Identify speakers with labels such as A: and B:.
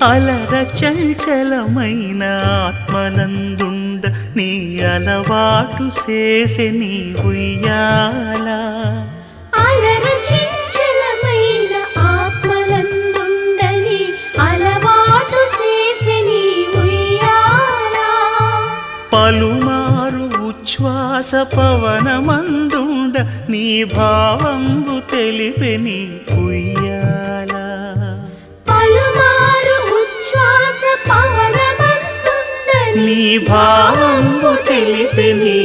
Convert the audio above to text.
A: అలర చంచలమైన ఆత్మనందుండ నీ అలవాటు చేసే నీ ఉయ్యాల.
B: అలర చంచలమైన ఆత్మనందుండ నీ అలవాటు చేసే నీ ఉయ్యాల.
A: పలుమారు ఉచ్ఛ్వాస పవనమందుండ నీ భావంబు తెలిపే నీ ఉయ్యాల.
B: ఉచ్ఛ్వాస పవనమందుండ
A: నీ భావంబు తెలిపే నీ